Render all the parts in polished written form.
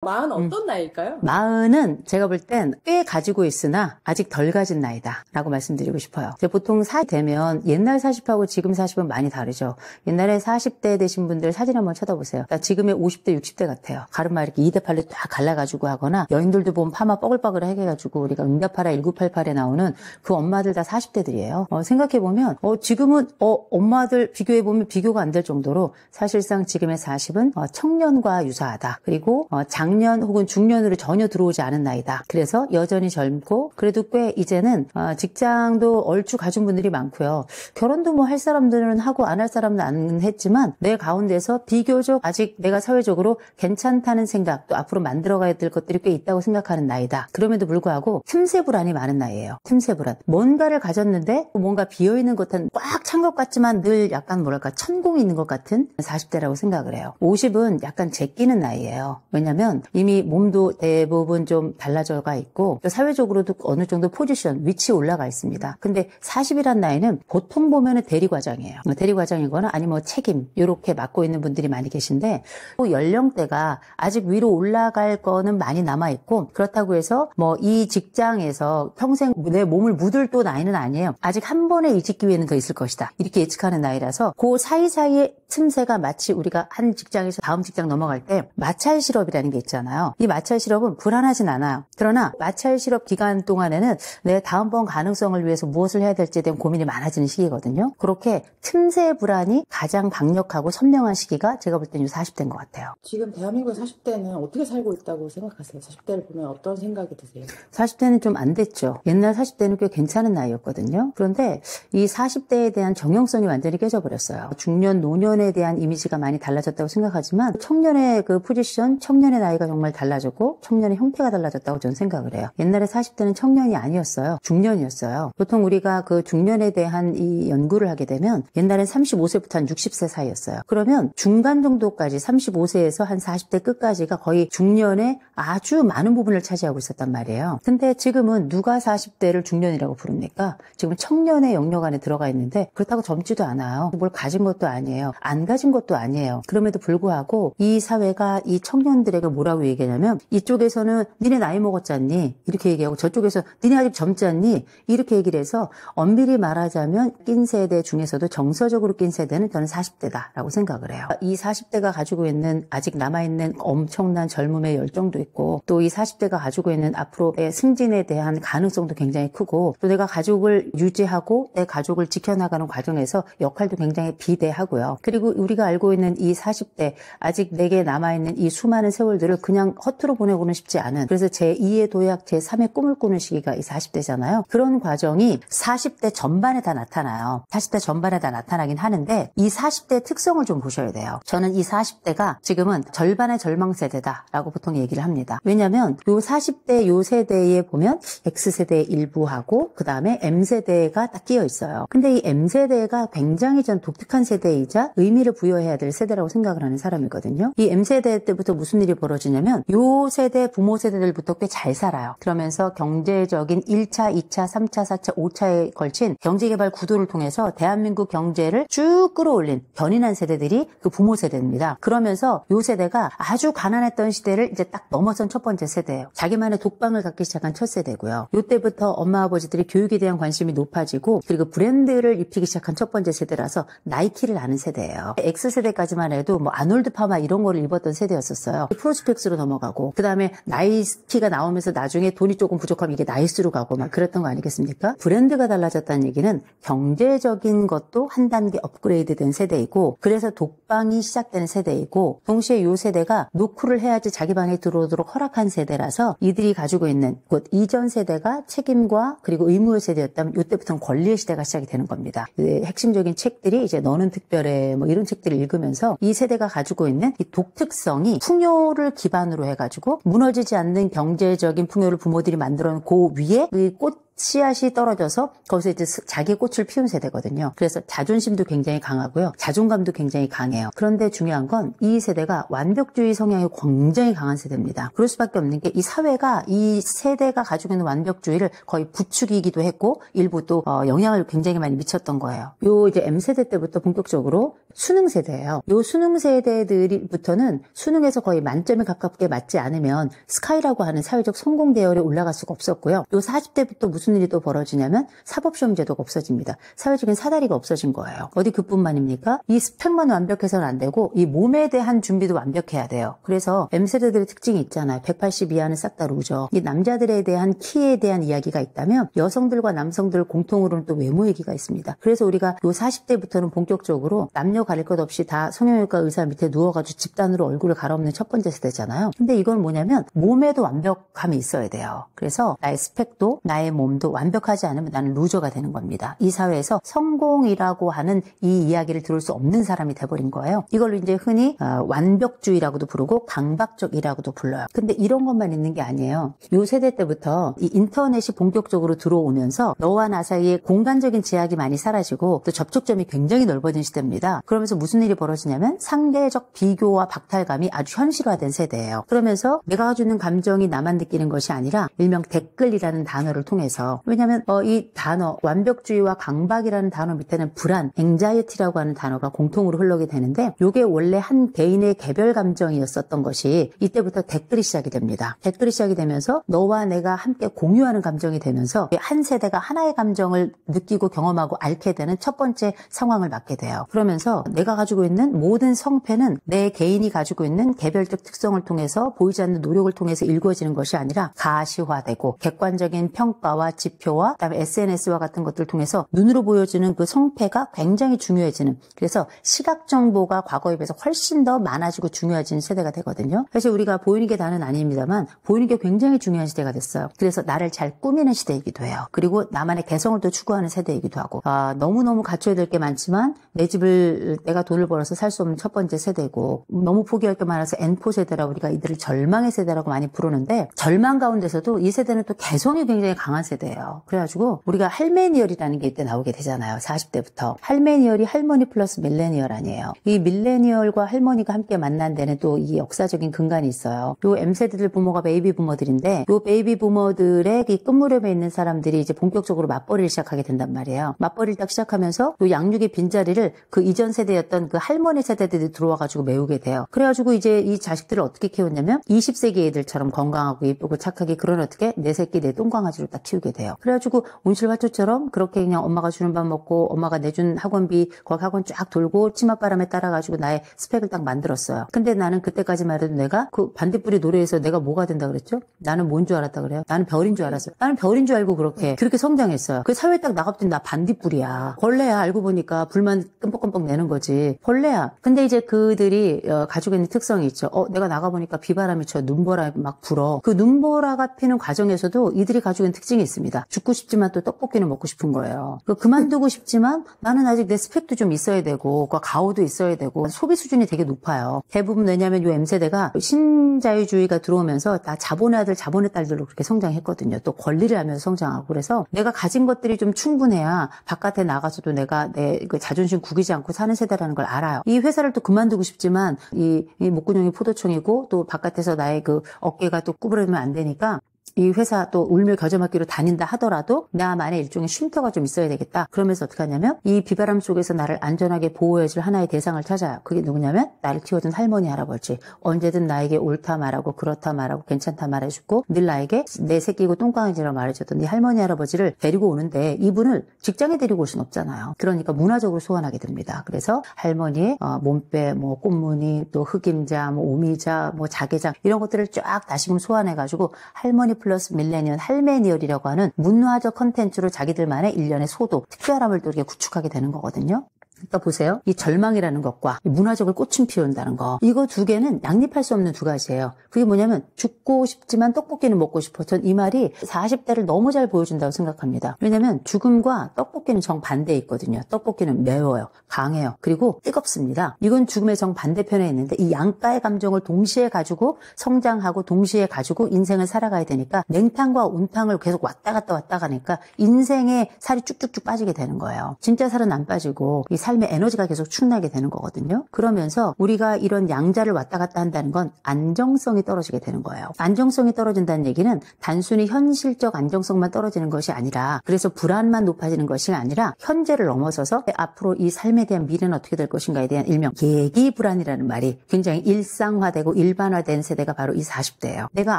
마흔 어떤 나이일까요? 마흔은 제가 볼 땐 꽤 가지고 있으나 아직 덜 가진 나이다 라고 말씀드리고 싶어요. 보통 40 되면 옛날 40하고 지금 40은 많이 다르죠. 옛날에 40대 되신 분들 사진 한번 쳐다보세요. 그러니까 지금의 50대 60대 같아요. 가르마 이렇게 2대 8로 딱 갈라가지고 하거나, 여인들도 보면 파마 뻐글뻐글 해가지고 우리가 응답하라 1988에 나오는 그 엄마들 다 40대들이에요. 생각해보면 지금은 엄마들 비교해보면 비교가 안 될 정도로 사실상 지금의 40은 청년과 유사하다. 그리고 장년 혹은 중년으로 전혀 들어오지 않은 나이다. 그래서 여전히 젊고, 그래도 꽤 이제는 직장도 얼추 가진 분들이 많고요. 결혼도 뭐 할 사람들은 하고 안 할 사람은 안 했지만 내 가운데서 비교적 아직 내가 사회적으로 괜찮다는 생각, 또 앞으로 만들어가야 될 것들이 꽤 있다고 생각하는 나이다. 그럼에도 불구하고 틈새 불안이 많은 나이예요. 틈새 불안. 뭔가를 가졌는데 뭔가 비어있는 것은 꽉 찬 것 같지만 늘 약간 뭐랄까 천공이 있는 것 같은 40대라고 생각을 해요. 50은 약간 제끼는 나이예요. 왜냐면 이미 몸도 대부분 좀 달라져가 있고, 또 사회적으로도 어느 정도 포지션, 위치에 올라가 있습니다. 근데 40이란 나이는 보통 보면은 대리과장이에요. 대리과장이거나 아니면 뭐 책임 이렇게 맡고 있는 분들이 많이 계신데, 또 연령대가 아직 위로 올라갈 거는 많이 남아 있고, 그렇다고 해서 뭐 이 직장에서 평생 내 몸을 묻을 또 나이는 아니에요. 아직 한 번의 이직 기회는 더 있을 것이다. 이렇게 예측하는 나이라서 그 사이사이의 틈새가 마치 우리가 한 직장에서 다음 직장 넘어갈 때 마찰 실업이라는 게 있잖아요. 이 마찰 실업은 불안하진 않아요. 그러나 마찰 실업 기간 동안에는 내 다음번 가능성을 위해서 무엇을 해야 될지에 대한 고민이 많아지는 시기거든요. 그렇게 틈새 불안이 가장 강력하고 선명한 시기가 제가 볼 때는 40대인 것 같아요. 지금 대한민국의 40대는 어떻게 살고 있다고 생각하세요? 40대를 보면 어떤 생각이 드세요? 40대는 좀 안 됐죠. 옛날 40대는 꽤 괜찮은 나이였거든요. 그런데 이 40대에 대한 정형성이 완전히 깨져버렸어요. 중년, 노년에 대한 이미지가 많이 달라졌다고 생각하지만, 청년의 그 포지션, 청년의 나이가 정말 달라졌고 청년의 형태가 달라졌다고 저는 생각을 해요. 옛날에 40대는 청년이 아니었어요. 중년이었어요. 보통 우리가 그 중년에 대한 이 연구를 하게 되면 옛날엔 35세부터 한 60세 사이였어요. 그러면 중간 정도까지 35세에서 한 40대 끝까지가 거의 중년의 아주 많은 부분을 차지하고 있었단 말이에요. 근데 지금은 누가 40대를 중년이라고 부릅니까? 지금 청년의 영역 안에 들어가 있는데, 그렇다고 젊지도 않아요. 뭘 가진 것도 아니에요. 안 가진 것도 아니에요. 그럼에도 불구하고 이 사회가 이 청년들에게 뭐라고 얘기하냐면, 이쪽에서는 니네 나이 먹었잖니 이렇게 얘기하고, 저쪽에서 니네 아직 젊잖니 이렇게 얘기를 해서, 엄밀히 말하자면 낀 세대 중에서도 정서적으로 낀 세대는 저는 40대다라고 생각을 해요. 이 40대가 가지고 있는 아직 남아있는 엄청난 젊음의 열정도 있고, 또 이 40대가 가지고 있는 앞으로의 승진에 대한 가능성도 굉장히 크고, 또 내가 가족을 유지하고 내 가족을 지켜나가는 과정에서 역할도 굉장히 비대하고요. 그리고 우리가 알고 있는 이 40대, 아직 내게 남아있는 이 수많은 세월들을 그냥 허투루 보내고는 싶지 않은, 그래서 제2의 도약, 제3의 꿈을 꾸는 시기가 이 40대잖아요. 그런 과정이 40대 전반에 다 나타나요. 40대 전반에 다 나타나긴 하는데, 이 40대의 특성을 좀 보셔야 돼요. 저는 이 40대가 지금은 절반의 절망세대다라고 보통 얘기를 합니다. 왜냐면 요 40대 요 세대에 보면 X세대의 일부하고 그 다음에 M세대가 딱 끼어 있어요. 근데 이 M세대가 굉장히 전 독특한 세대이자 의미를 부여해야 될 세대라고 생각을 하는 사람이거든요. 이 M세대 때부터 무슨 일이 벌어지냐면, 요 세대 부모 세대들부터 꽤 잘 살아요. 그러면서 경제적인 1차, 2차, 3차, 4차, 5차에 걸친 경제개발 구도를 통해서 대한민국 경제를 쭉 끌어올린 견인한 세대들이 그 부모 세대입니다. 그러면서 요 세대가 아주 가난했던 시대를 이제 딱 넘어선 첫 번째 세대예요. 자기만의 독방을 갖기 시작한 첫 세대고요. 요때부터 엄마 아버지들이 교육에 대한 관심이 높아지고, 그리고 브랜드를 입히기 시작한 첫 번째 세대라서 나이키를 아는 세대예요. X세대까지만 해도 뭐 아놀드 파마 이런 거를 입었던 세대였었어요. 프로스펙스로 넘어가고, 그 다음에 나이키가 나오면서 나중에 돈이 조금 부족하면 이게 나이스로 가고 막 그랬던 거 아니겠습니까? 브랜드가 달라졌다는 얘기는 경제적인 것도 한 단계 업그레이드 된 세대이고, 그래서 독방이 시작되는 세대이고, 동시에 요 세대가 노크를 해야지 자기 방에 들어오도록 허락한 세대라서, 이들이 가지고 있는 곧 이전 세대가 책임과 그리고 의무의 세대였다면 이때부터는 권리의 시대가 시작이 되는 겁니다. 핵심적인 책들이 이제 너는 특별해 뭐 이런 책들을 읽으면서 이 세대가 가지고 있는 이 독특성이 풍요를 기반으로 해가지고 무너지지 않는 경제적인 풍요를 부모들이 만들어 놓은 그 위에 이 꽃 씨앗이 떨어져서 거기서 이제 자기 꽃을 피운 세대거든요. 그래서 자존심도 굉장히 강하고요. 자존감도 굉장히 강해요. 그런데 중요한 건 이 세대가 완벽주의 성향이 굉장히 강한 세대입니다. 그럴 수밖에 없는 게 이 사회가 이 세대가 가지고 있는 완벽주의를 거의 부추기기도 했고 일부 또 영향을 굉장히 많이 미쳤던 거예요. 요 이제 M세대 때부터 본격적으로 수능 세대예요. 요 수능 세대들부터는 수능에서 거의 만점에 가깝게 맞지 않으면 스카이라고 하는 사회적 성공 대열에 올라갈 수가 없었고요. 요 40대부터 무슨 일이 또 벌어지냐면 사법시험 제도가 없어집니다. 사회적인 사다리가 없어진 거예요. 어디 그뿐만입니까? 이 스펙만 완벽해서는 안 되고 이 몸에 대한 준비도 완벽해야 돼요. 그래서 M세대들의 특징이 있잖아요. 180 이하는 싹 다 루저. 이 남자들에 대한 키에 대한 이야기가 있다면 여성들과 남성들 공통으로는 또 외모 얘기가 있습니다. 그래서 우리가 요 40대부터는 본격적으로 남녀 가릴 것 없이 다 성형외과 의사 밑에 누워가지고 집단으로 얼굴을 갈아엎는 첫 번째 세대잖아요. 근데 이건 뭐냐면 몸에도 완벽함이 있어야 돼요. 그래서 나의 스펙도 나의 몸도 완벽하지 않으면 나는 루저가 되는 겁니다. 이 사회에서 성공이라고 하는 이 이야기를 들을 수 없는 사람이 돼버린 거예요. 이걸로 이제 흔히 완벽주의라고도 부르고 강박적이라고도 불러요. 근데 이런 것만 있는 게 아니에요. 요 세대 때부터 이 인터넷이 본격적으로 들어오면서 너와 나 사이에 공간적인 제약이 많이 사라지고 또 접촉점이 굉장히 넓어진 시대입니다. 그러면서 무슨 일이 벌어지냐면 상대적 비교와 박탈감이 아주 현실화된 세대예요. 그러면서 내가 가지고 있는 감정이 나만 느끼는 것이 아니라 일명 댓글이라는 단어를 통해서, 왜냐하면 이 단어 완벽주의와 강박이라는 단어 밑에는 불안, 앵자이티라고 하는 단어가 공통으로 흘러게 되는데 이게 원래 한 개인의 개별 감정이었었던 것이 이때부터 댓글이 시작이 됩니다. 댓글이 시작이 되면서 너와 내가 함께 공유하는 감정이 되면서 한 세대가 하나의 감정을 느끼고 경험하고 앓게 되는 첫 번째 상황을 맞게 돼요. 그러면서 내가 가지고 있는 모든 성패는 내 개인이 가지고 있는 개별적 특성을 통해서 보이지 않는 노력을 통해서 일구어지는 것이 아니라 가시화되고 객관적인 평가와 지표와 그다음에 SNS와 같은 것들을 통해서 눈으로 보여주는 그 성패가 굉장히 중요해지는, 그래서 시각 정보가 과거에 비해서 훨씬 더 많아지고 중요해지는 세대가 되거든요. 그래서 우리가 보이는 게 다는 아닙니다만 보이는 게 굉장히 중요한 시대가 됐어요. 그래서 나를 잘 꾸미는 시대이기도 해요. 그리고 나만의 개성을 또 추구하는 세대이기도 하고, 너무너무 갖춰야 될 게 많지만 내 집을 내가 돈을 벌어서 살 수 없는 첫 번째 세대고, 너무 포기할 게 많아서 N포 세대라고 우리가 이들을 절망의 세대라고 많이 부르는데, 절망 가운데서도 이 세대는 또 개성이 굉장히 강한 세대예요. 그래가지고 우리가 할메니얼이라는 게 이때 나오게 되잖아요. 40대부터. 할메니얼이 할머니 플러스 밀레니얼 아니에요. 이 밀레니얼과 할머니가 함께 만난 데는 또 이 역사적인 근간이 있어요. 요 M세대들 부모가 베이비 부모들인데, 요 베이비 부모들의 이 끝무렵에 있는 사람들이 이제 본격적으로 맞벌이를 시작하게 된단 말이에요. 맞벌이를 딱 시작하면서 요 양육의 빈자리를 그 이전 세대였던 그 할머니 세대들이 들어와가지고 메우게 돼요. 그래가지고 이제 이 자식들을 어떻게 키웠냐면 20세기 애들처럼 건강하고 예쁘고 착하게, 그런 어떻게 내 새끼 내 똥강아지로 딱 키우게 돼요. 그래가지고 온실화초처럼 그렇게 그냥 엄마가 주는 밥 먹고 엄마가 내준 학원비 거기 학원 쫙 돌고 치맛바람에 따라가지고 나의 스펙을 딱 만들었어요. 근데 나는 그때까지만 해도 내가 그 반딧불이 노래에서 내가 뭐가 된다 그랬죠? 나는 뭔 줄 알았다 그래요? 나는 별인 줄 알았어요. 나는 별인 줄 알고 그렇게 성장했어요. 그 사회에 딱 나갔더니 나 반딧불이야. 벌레야. 알고 보니까 불만 끔뻑끔뻑 내는 거지. 벌레야. 근데 이제 그들이 가지고 있는 특성이 있죠. 내가 나가보니까 비바람이 쳐. 눈보라 막 불어. 그 눈보라가 피는 과정에서도 이들이 가지고 있는 특징이 있습니다. 죽고 싶지만 또 떡볶이는 먹고 싶은 거예요. 그만두고 싶지만 나는 아직 내 스펙도 좀 있어야 되고 그 가오도 있어야 되고 소비 수준이 되게 높아요. 대부분 왜냐하면 요 M세대가 신자유주의가 들어오면서 다 자본의 아들 자본의 딸들로 그렇게 성장했거든요. 또 권리를 하면서 성장하고, 그래서 내가 가진 것들이 좀 충분해야 바깥에 나가서도 내가 내 그 자존심 구기지 않고 사는 세대라는 걸 알아요. 이 회사를 또 그만두고 싶지만 이 목구멍이 포도청이고 또 바깥에서 나의 그 어깨가 또 구부러지면 안 되니까 이 회사 또 울며 겨자먹기로 다닌다 하더라도 나만의 일종의 쉼터가 좀 있어야 되겠다. 그러면서 어떻게 하냐면 이 비바람 속에서 나를 안전하게 보호해줄 하나의 대상을 찾아요. 그게 누구냐면 나를 키워준 할머니 할아버지. 언제든 나에게 옳다 말하고 그렇다 말하고 괜찮다 말해주고 늘 나에게 내 새끼고 똥강아지라고 말해줬던 이 할머니 할아버지를 데리고 오는데, 이분을 직장에 데리고 올 수는 없잖아요. 그러니까 문화적으로 소환하게 됩니다. 그래서 할머니의 몸빼, 뭐 꽃무늬, 또 흑임자, 뭐 오미자, 뭐 자개장 이런 것들을 쫙 다시금 소환해가지고 할머니 플러스 밀레니얼, 할메니얼이라고 하는 문화적 컨텐츠로 자기들만의 일련의 소도, 특별함을 또 이렇게 구축하게 되는 거거든요. 그러니까 보세요. 이 절망이라는 것과 문화적으로 꽃은 피운다는 거. 이거 두 개는 양립할 수 없는 두 가지예요. 그게 뭐냐면 죽고 싶지만 떡볶이는 먹고 싶어. 전 이 말이 40대를 너무 잘 보여준다고 생각합니다. 왜냐면 죽음과 떡볶이는 정반대에 있거든요. 떡볶이는 매워요. 강해요. 그리고 뜨겁습니다. 이건 죽음의 정반대편에 있는데 이 양가의 감정을 동시에 가지고 성장하고 동시에 가지고 인생을 살아가야 되니까 냉탕과 온탕을 계속 왔다 갔다 가니까 인생에 살이 쭉쭉쭉 빠지게 되는 거예요. 진짜 살은 안 빠지고 이 삶의 에너지가 계속 축나게 되는 거거든요. 그러면서 우리가 이런 양자를 왔다 갔다 한다는 건 안정성이 떨어지게 되는 거예요. 안정성이 떨어진다는 얘기는 단순히 현실적 안정성만 떨어지는 것이 아니라 그래서 불안만 높아지는 것이 아니라 현재를 넘어서서 앞으로 이 삶에 대한 미래는 어떻게 될 것인가에 대한 일명 계기불안이라는 말이 굉장히 일상화되고 일반화된 세대가 바로 이 40대예요. 내가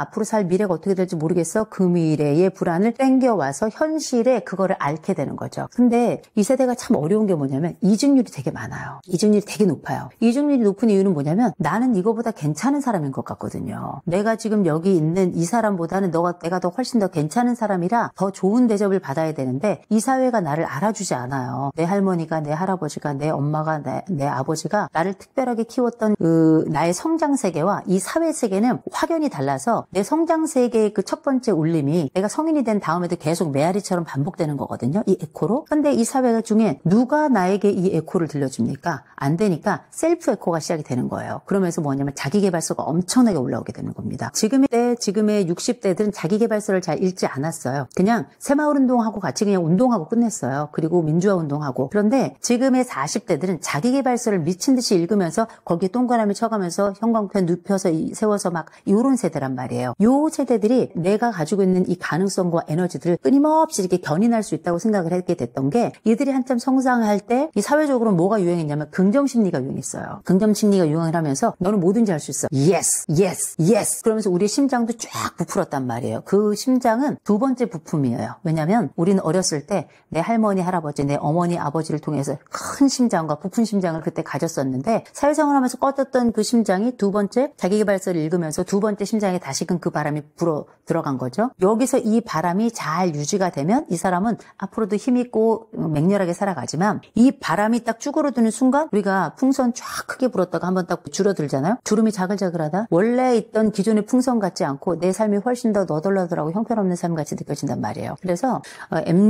앞으로 살 미래가 어떻게 될지 모르겠어. 그 미래의 불안을 땡겨와서 현실에 그거를 앓게 되는 거죠. 근데 이 세대가 참 어려운 게 뭐냐면 이직률이 되게 많아요. 이직률이 되게 높아요. 이직률이 높은 이유는 뭐냐면 나는 이거보다 괜찮은 사람인 것 같거든요. 내가 지금 여기 있는 이 사람보다는 내가 더 훨씬 더 괜찮은 사람이라 더 좋은 대접을 받아야 되는데 이 사회가 나를 알아주지 않아요. 내 할머니가, 내 할아버지가, 내 엄마가, 내 아버지가 나를 특별하게 키웠던 나의 성장 세계와 이 사회 세계는 확연히 달라서 내 성장 세계의 그 첫 번째 울림이 내가 성인이 된 다음에도 계속 메아리처럼 반복되는 거거든요. 이 에코로. 근데 이 사회 중에 누가 나에게 이 에코를 들려줍니까? 안 되니까 셀프 에코가 시작이 되는 거예요. 그러면서 뭐냐면 자기계발서가 엄청나게 올라오게 되는 겁니다. 지금의 60대들은 자기계발서를 잘 읽지 않았어요. 그냥 새마을운동하고 같이 그냥 운동하고 끝냈어요. 그리고 민주화운동하고. 그런데 지금의 40대들은 자기계발서를 미친 듯이 읽으면서 거기에 동그라미 쳐가면서 형광펜 눕혀서 세워서 막 이런 세대란 말이에요. 요 세대들이 내가 가지고 있는 이 가능성과 에너지들을 끊임없이 이렇게 견인할 수 있다고 생각을 하게 됐던 게 이들이 한참 성장할 때 이 사회적으로 뭐가 유행했냐면 긍정심리가 유행했어요. 긍정심리가 유행을 하면서 너는 뭐든지 할 수 있어. Yes, yes, yes. 그러면서 우리의 심장도 쫙 부풀었단 말이에요. 그 심장은 두 번째 부품이에요. 왜냐면 우리는 어렸을 때 내 할머니, 할아버지, 내 어머니, 아버지를 통해서 큰 심장과 부푼 심장을 그때 가졌었는데 사회생활 하면서 꺼졌던 그 심장이 두 번째 자기계발서를 읽으면서 두 번째 심장에 다시금 그 바람이 불어 들어간 거죠. 여기서 이 바람이 잘 유지가 되면 이 사람은 앞으로도 힘있고 맹렬하게 살아가지만 이 바람이 딱 쭈그러드는 순간 우리가 풍선 쫙 크게 불었다가 한번 딱 줄어들잖아요. 주름이 자글자글하다. 원래 있던 기존의 풍선 같지 않고 내 삶이 훨씬 더 너덜너덜하고 형편없는 삶 같이 느껴진단 말이에요. 그래서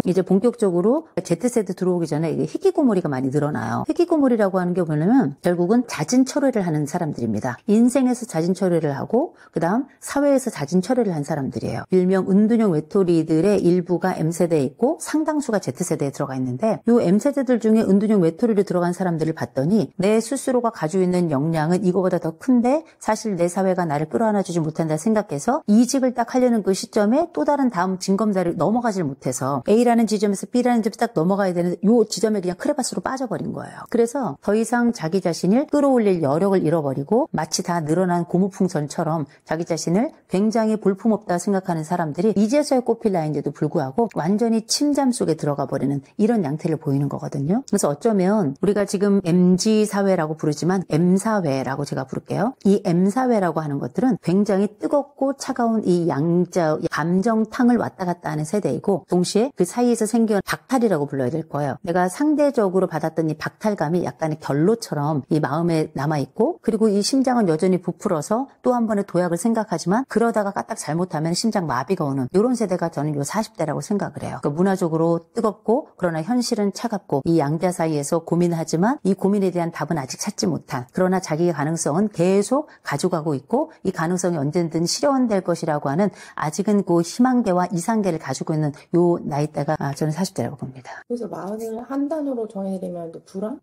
이제 본격적으로 Z세대 들어오기 전에 이게 희귀고몰이가 많이 늘어나요. 희귀고몰이라고 하는 게 뭐냐면 결국은 자진 철회를 하는 사람들입니다. 인생에서 자진 철회를 하고 그 다음 사회에서 자진 철회를 한 사람들이에요. 일명 은둔형 외톨이들의 일부가 M세대에 있고 상당수가 Z세대에 들어가 있는데 이 M세대들 중에 은둔형 외톨이로 들어간 사람들을 봤더니 내 스스로가 가지고 있는 역량은 이거보다 더 큰데 사실 내 사회가 나를 끌어안아주지 못한다 생각해서 이직을 딱 하려는 그 시점에 또 다른 다음 징검다리를 넘어가질 못해서 A라는 지점에서 B라는 지점에 딱 넘어가야 되는데 이 지점에 그냥 크레바스로 빠져버린 거예요. 그래서 더 이상 자기 자신을 끌어올릴 여력을 잃어버리고 마치 다 늘어난 고무풍선처럼 자기 자신을 굉장히 볼품없다 생각하는 사람들이 이제서야 꽃필 나인데도 불구하고 완전히 침잠 속에 들어가 버리는 이런 양태를 보이는 거거든요. 그래서 어쩌면 우리가 지금 MG사회라고 부르지만 M사회라고 제가 부를게요. 이 M사회라고 하는 것들은 굉장히 뜨겁고 차가운 이 양자 감정탕을 왔다 갔다 하는 세대이고 동시에 그 사이에서 생긴 박탈이라고 불러야 될 거예요. 내가 상대적으로 받았던 이 박탈감이 약간의 결로처럼 이 마음에 남아있고 그리고 이 심장은 여전히 부풀어서 또 한 번의 도약을 생각하지만 그러다가 까딱 잘못하면 심장 마비가 오는 이런 세대가 저는 요 40대라고 생각을 해요. 그러니까 문화적으로 뜨겁고 그러나 현실은 차갑고 이 양자 사이에서 고민하지만 이 고민에 대한 답은 아직 찾지 못한 그러나 자기의 가능성은 계속 가져가고 있고 이 가능성이 언젠든 실현될 것이라고 하는 아직은 그 희망계와 이상계를 가지고 있는 요 나이대가 저는 40대라고 봅니다. 그래서 마흔을 한 단어로 정의내리면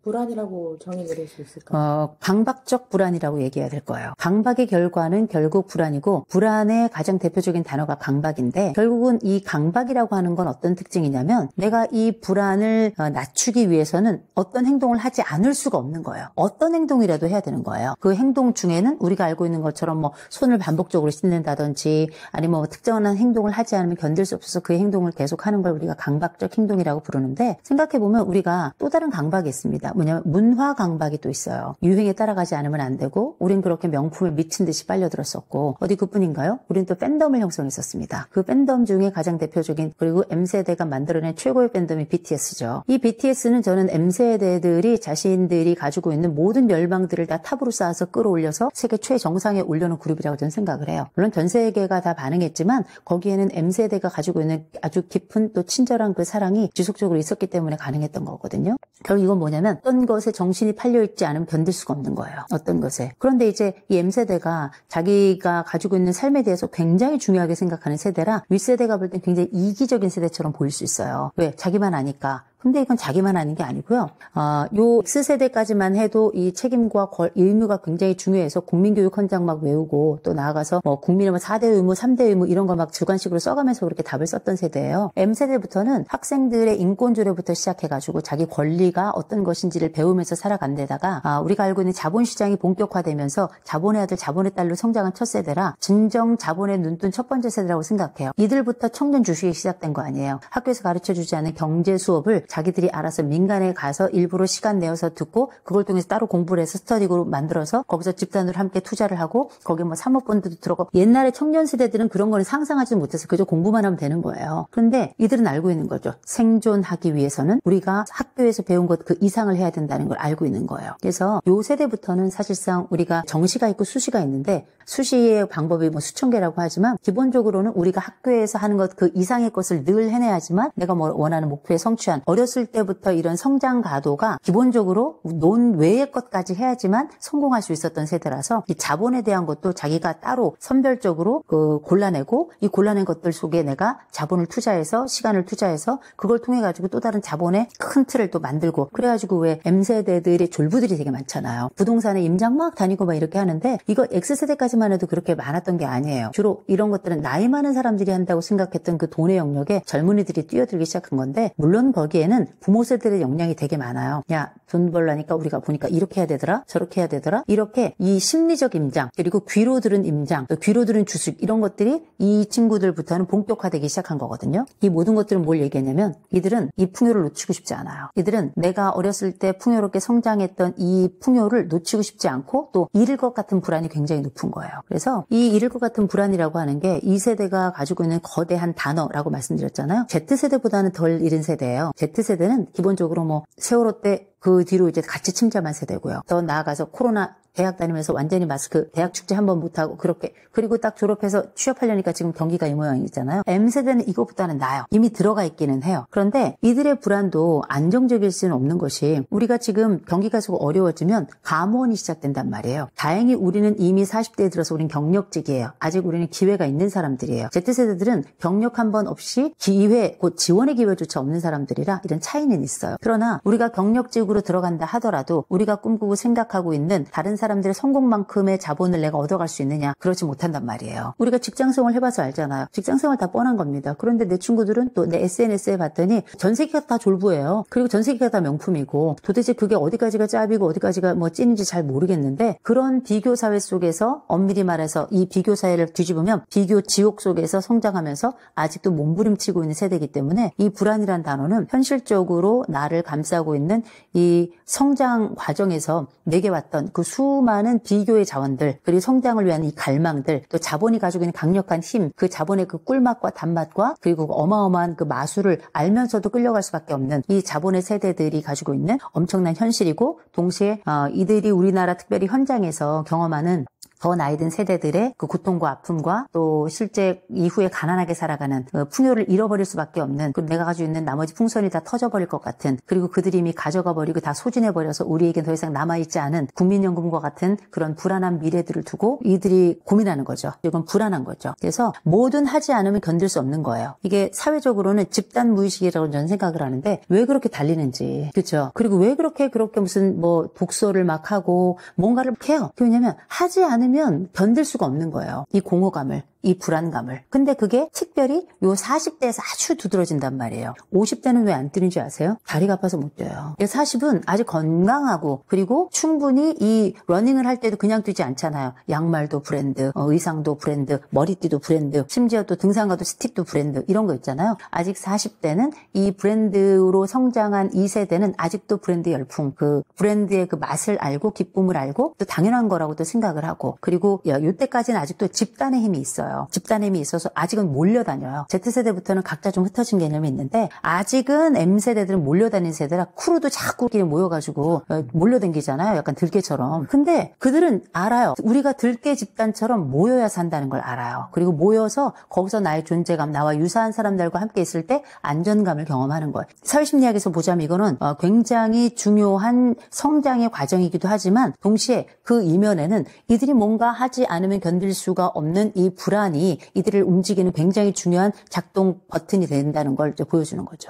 불안이라고 정의내릴 수 있을까요? 강박적 불안이라고 얘기해야 될 거예요. 강박의 결과는 결국 불안이고 불안의 가장 대표적인 단어가 강박인데 결국은 이 강박이라고 하는 건 어떤 특징이냐면 내가 이 불안을 낮추기 위해서는 어떤 행동을 하지 않을 수가 없는 거예요. 어떤 행동이라도 해야 되는 거예요. 그 행동 중에는 우리가 알고 있는 것처럼 뭐 손을 반복적으로 씻는다든지 아니면 뭐 특정한 행동을 하지 않으면 견딜 수 없어서 그 행동을 계속하는 걸 우리가 강박적 행동이라고 부르는데 생각해보면 우리가 또 다른 강박이 있습니다. 뭐냐면 문화 강박이 또 있어요. 유행에 따라가지 않으면 안 되고 우린 그렇게 명품에 미친 듯이 빨려들었었고 어디 그뿐인가요? 우린 또 팬덤을 형성했었습니다. 그 팬덤 중에 가장 대표적인 그리고 M세대가 만들어낸 최고의 팬덤이 BTS죠. 이 BTS는 저는 M세대들이 자신들이 가지고 있는 모든 열망들을 다 탑으로 쌓아서 끌어올려서 세계 최정상에 올려놓은 그룹이라고 저는 생각을 해요. 물론 전 세계가 다 반응했지만 거기에는 M세대가 가지고 있는 아주 깊은 또 친절한 그 사랑이 지속적으로 있었기 때문에 가능했던 거거든요. 결국 이건 뭐냐면 어떤 것에 정신이 팔려있지 않으면 견딜 수가 없는 거예요. 어떤 것에. 그런데 이제 이 M세대가 자기가 가지고 있는 삶에 대해서 굉장히 중요하게 생각하는 세대라 윗세대가 볼 땐 굉장히 이기적인 세대처럼 보일 수 있어요. 왜? 자기만 아니까. 근데 이건 자기만 하는 게 아니고요. 요 X세대까지만 해도 이 책임과 의무가 굉장히 중요해서 국민교육 헌장 막 외우고 또 나아가서 뭐 국민의 뭐 4대 의무, 3대 의무 이런 거 막 주관식으로 써가면서 그렇게 답을 썼던 세대예요. M세대부터는 학생들의 인권 조례부터 시작해가지고 자기 권리가 어떤 것인지를 배우면서 살아간 데다가 우리가 알고 있는 자본시장이 본격화되면서 자본의 아들, 자본의 딸로 성장한 첫 세대라 진정 자본의 눈뜬 첫 번째 세대라고 생각해요. 이들부터 청년 주식이 시작된 거 아니에요. 학교에서 가르쳐주지 않은 경제 수업을 자기들이 알아서 민간에 가서 일부러 시간 내어서 듣고 그걸 통해서 따로 공부를 해서 스터디그룹 만들어서 거기서 집단으로 함께 투자를 하고 거기 뭐 사모펀드도 들어가고 옛날에 청년 세대들은 그런 거는 상상하지 못해서 그저 공부만 하면 되는 거예요. 그런데 이들은 알고 있는 거죠. 생존하기 위해서는 우리가 학교에서 배운 것 그 이상을 해야 된다는 걸 알고 있는 거예요. 그래서 요 세대부터는 사실상 우리가 정시가 있고 수시가 있는데 수시의 방법이 뭐 수천 개라고 하지만 기본적으로는 우리가 학교에서 하는 것 그 이상의 것을 늘 해내야지만 내가 뭐 원하는 목표에 성취한 어렸을 때부터 이런 성장 가도가 기본적으로 논외의 것까지 해야지만 성공할 수 있었던 세대라서 이 자본에 대한 것도 자기가 따로 선별적으로 골라내고 이 골라낸 것들 속에 내가 자본을 투자해서 시간을 투자해서 그걸 통해 가지고 또 다른 자본의 큰 틀을 또 만들고 그래가지고 왜 M세대들의 졸부들이 되게 많잖아요. 부동산에 임장 막 다니고 막 이렇게 하는데 이거 X세대까지만 해도 그렇게 많았던 게 아니에요. 주로 이런 것들은 나이 많은 사람들이 한다고 생각했던 그 돈의 영역에 젊은이들이 뛰어들기 시작한 건데 물론 거기에는 부모 세대의 역량이 되게 많아요. 야, 돈 벌라니까 우리가 보니까 이렇게 해야 되더라 저렇게 해야 되더라 이렇게 이 심리적 임장 그리고 귀로 들은 임장 또 귀로 들은 주식 이런 것들이 이 친구들부터는 본격화되기 시작한 거거든요. 이 모든 것들은 뭘 얘기했냐면 이들은 이 풍요를 놓치고 싶지 않아요. 이들은 내가 어렸을 때 풍요롭게 성장했던 이 풍요를 놓치고 싶지 않고 또 잃을 것 같은 불안이 굉장히 높은 거예요. 그래서 이 잃을 것 같은 불안이라고 하는 게 이 세대가 가지고 있는 거대한 단어라고 말씀드렸잖아요. Z세대보다는 덜 잃은 세대예요. Z세대는 기본적으로 뭐 세월호 때 그 뒤로 이제 같이 침잠한 세대고요. 더 나아가서 코로나 대학 다니면서 완전히 마스크, 대학 축제 한번 못하고 그렇게 그리고 딱 졸업해서 취업하려니까 지금 경기가 이 모양이잖아요. M세대는 이것보다는 나아요. 이미 들어가 있기는 해요. 그런데 이들의 불안도 안정적일 수는 없는 것이 우리가 지금 경기가 좀 어려워지면 감원이 시작된단 말이에요. 다행히 우리는 이미 40대에 들어서 우리는 경력직이에요. 아직 우리는 기회가 있는 사람들이에요. Z세대들은 경력 한 번 없이 기회, 곧 지원의 기회조차 없는 사람들이라 이런 차이는 있어요. 그러나 우리가 경력직으로 들어간다 하더라도 우리가 꿈꾸고 생각하고 있는 다른 사람들의 성공만큼의 자본을 내가 얻어갈 수 있느냐? 그렇지 못한단 말이에요. 우리가 직장생활 해봐서 알잖아요. 직장생활 다 뻔한 겁니다. 그런데 내 친구들은 또 내 SNS에 봤더니 전 세계가 다 졸부예요. 그리고 전 세계가 다 명품이고 도대체 그게 어디까지가 짭이고 어디까지가 뭐 찐인지 잘 모르겠는데 그런 비교 사회 속에서 엄밀히 말해서 이 비교 사회를 뒤집으면 비교 지옥 속에서 성장하면서 아직도 몸부림치고 있는 세대이기 때문에 이 불안이란 단어는 현실적으로 나를 감싸고 있는 이 성장 과정에서 내게 왔던 그 수많은 비교의 자원들 그리고 성장을 위한 이 갈망들 또 자본이 가지고 있는 강력한 힘 그 자본의 그 꿀맛과 단맛과 그리고 어마어마한 그 마술을 알면서도 끌려갈 수밖에 없는 이 자본의 세대들이 가지고 있는 엄청난 현실이고 동시에 이들이 우리나라 특별히 현장에서 경험하는 더 나이 든 세대들의 그 고통과 아픔과 또 실제 이후에 가난하게 살아가는 풍요를 잃어버릴 수밖에 없는 그리고 내가 가지고 있는 나머지 풍선이 다 터져버릴 것 같은 그리고 그들이 이미 가져가 버리고 다 소진해버려서 우리에겐 더 이상 남아있지 않은 국민연금과 같은 그런 불안한 미래들을 두고 이들이 고민하는 거죠. 이건 불안한 거죠. 그래서 뭐든 하지 않으면 견딜 수 없는 거예요. 이게 사회적으로는 집단 무의식이라고 저는 생각을 하는데 왜 그렇게 달리는지 그렇죠. 그리고 왜 그렇게 무슨 뭐 독서를 막 하고 뭔가를 해요. 왜냐면 하지 않으면 견딜 수가 없는 거예요. 이 공허감을. 이 불안감을. 근데 그게 특별히 요 40대에서 아주 두드러진단 말이에요. 50대는 왜 안 뛰는지 아세요? 다리가 아파서 못 뛰어요. 40은 아직 건강하고 그리고 충분히 이 러닝을 할 때도 그냥 뛰지 않잖아요. 양말도 브랜드, 의상도 브랜드, 머리띠도 브랜드, 심지어 또 등산 가도 스틱도 브랜드 이런 거 있잖아요. 아직 40대는 이 브랜드로 성장한 이 세대는 아직도 브랜드 열풍, 그 브랜드의 그 맛을 알고 기쁨을 알고 또 당연한 거라고 또 생각을 하고 그리고 이때까지는 아직도 집단의 힘이 있어요. 거예요. 집단 힘이 있어서 아직은 몰려다녀요. Z세대부터는 각자 좀 흩어진 개념이 있는데 아직은 M세대들은 몰려다니는 세대라 크루도 자꾸 끼리 모여가지고 몰려다니잖아요. 약간 들개처럼. 근데 그들은 알아요. 우리가 들개 집단처럼 모여야 산다는 걸 알아요. 그리고 모여서 거기서 나의 존재감, 나와 유사한 사람들과 함께 있을 때 안전감을 경험하는 거예요. 사회심리학에서 보자면 이거는 굉장히 중요한 성장의 과정이기도 하지만 동시에 그 이면에는 이들이 뭔가 하지 않으면 견딜 수가 없는 이 불안이 이들을 움직이는 굉장히 중요한 작동 버튼이 된다는 걸 이제 보여주는 거죠.